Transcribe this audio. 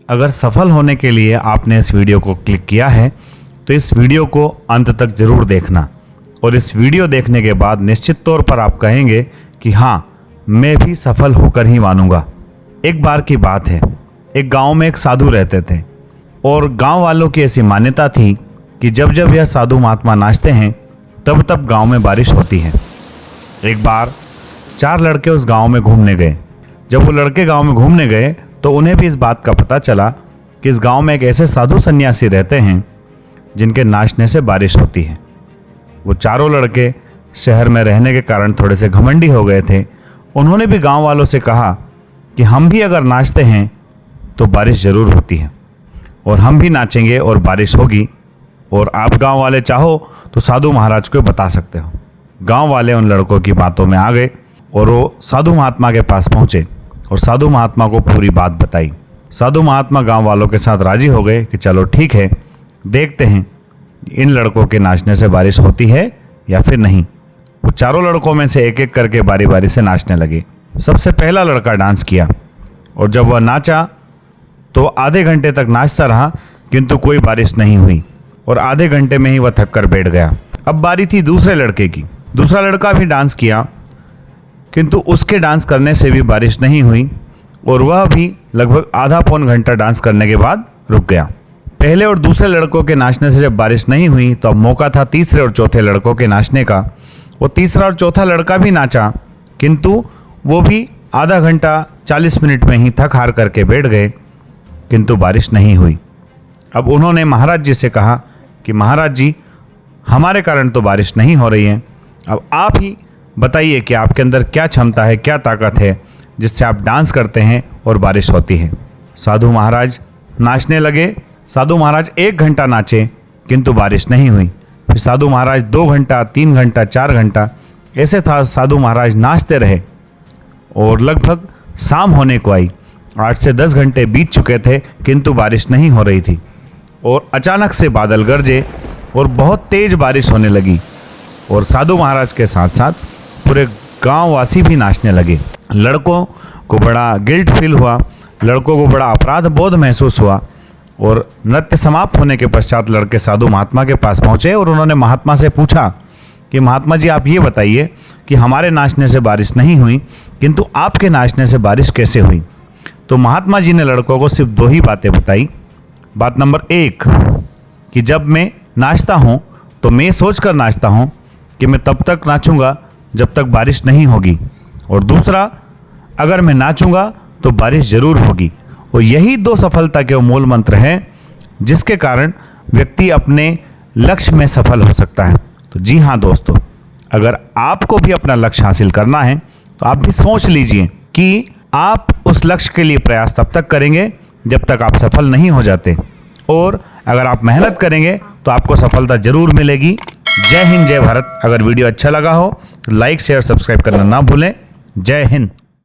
अगर सफल होने के लिए आपने इस वीडियो को क्लिक किया है तो इस वीडियो को अंत तक जरूर देखना और इस वीडियो देखने के बाद निश्चित तौर पर आप कहेंगे कि हाँ, मैं भी सफल होकर ही मानूंगा। एक बार की बात है, एक गांव में एक साधु रहते थे और गांव वालों की ऐसी मान्यता थी कि जब जब यह साधु महात्मा नाचते हैं तब तब गांव में बारिश होती है। एक बार 4 लड़के उस गांव में घूमने गए। जब वो लड़के गांव में घूमने गए तो उन्हें भी इस बात का पता चला कि इस गांव में एक ऐसे साधु सन्यासी रहते हैं जिनके नाचने से बारिश होती है। वो चारों लड़के शहर में रहने के कारण थोड़े से घमंडी हो गए थे। उन्होंने भी गांव वालों से कहा कि हम भी अगर नाचते हैं तो बारिश ज़रूर होती है और हम भी नाचेंगे और बारिश होगी, और आप गांव वाले चाहो तो साधु महाराज को बता सकते हो। गांव वाले उन लड़कों की बातों में आ गए और वो साधु महात्मा के पास पहुंचे और साधु महात्मा को पूरी बात बताई। साधु महात्मा गांव वालों के साथ राजी हो गए कि चलो ठीक है, देखते हैं इन लड़कों के नाचने से बारिश होती है या फिर नहीं। वो चारों लड़कों में से एक एक करके बारी बारी से नाचने लगे। सबसे पहला लड़का डांस किया और जब वह नाचा तो आधे घंटे तक नाचता रहा किंतु कोई बारिश नहीं हुई और आधे घंटे में ही वह थक कर बैठ गया। अब बारी थी दूसरे लड़के की। दूसरा लड़का भी डांस किया किंतु उसके डांस करने से भी बारिश नहीं हुई और वह भी लगभग आधा पौन घंटा डांस करने के बाद रुक गया। पहले और दूसरे लड़कों के नाचने से जब बारिश नहीं हुई तो अब मौका था तीसरे और चौथे लड़कों के नाचने का। वो तीसरा और चौथा लड़का भी नाचा किंतु वो भी आधा घंटा 40 मिनट में ही थक हार करके बैठ गए किंतु बारिश नहीं हुई। अब उन्होंने महाराज जी से कहा कि महाराज जी, हमारे कारण तो बारिश नहीं हो रही है, अब आप ही बताइए कि आपके अंदर क्या क्षमता है, क्या ताकत है जिससे आप डांस करते हैं और बारिश होती है। साधु महाराज नाचने लगे। साधु महाराज 1 घंटा नाचे किंतु बारिश नहीं हुई। फिर साधु महाराज 2 घंटा, 3 घंटा, 4 घंटा ऐसे था साधु महाराज नाचते रहे और लगभग शाम होने को आई। 8 से 10 घंटे बीत चुके थे किंतु बारिश नहीं हो रही थी और अचानक से बादल गरजे और बहुत तेज बारिश होने लगी और साधु महाराज के साथ साथ पूरे गांव वासी भी नाचने लगे। लड़कों को बड़ा गिल्ट फील हुआ, लड़कों को बड़ा अपराध बोध महसूस हुआ और नृत्य समाप्त होने के पश्चात लड़के साधु महात्मा के पास पहुंचे और उन्होंने महात्मा से पूछा कि महात्मा जी, आप ये बताइए कि हमारे नाचने से बारिश नहीं हुई किंतु आपके नाचने से बारिश कैसे हुई। तो महात्मा जी ने लड़कों को सिर्फ 2 ही बातें बताई। बात नंबर 1 कि जब मैं नाचता हूँ तो मैं सोच कर नाचता हूँ कि मैं तब तक नाचूंगा जब तक बारिश नहीं होगी, और दूसरा, अगर मैं नाचूंगा तो बारिश ज़रूर होगी। और यही 2 सफलता के मूल मंत्र हैं जिसके कारण व्यक्ति अपने लक्ष्य में सफल हो सकता है। तो जी हाँ दोस्तों, अगर आपको भी अपना लक्ष्य हासिल करना है तो आप भी सोच लीजिए कि आप उस लक्ष्य के लिए प्रयास तब तक करेंगे जब तक आप सफल नहीं हो जाते, और अगर आप मेहनत करेंगे तो आपको सफलता जरूर मिलेगी। जय हिंद, जय भारत। अगर वीडियो अच्छा लगा हो तो लाइक, शेयर, सब्सक्राइब करना ना भूलें। जय हिंद।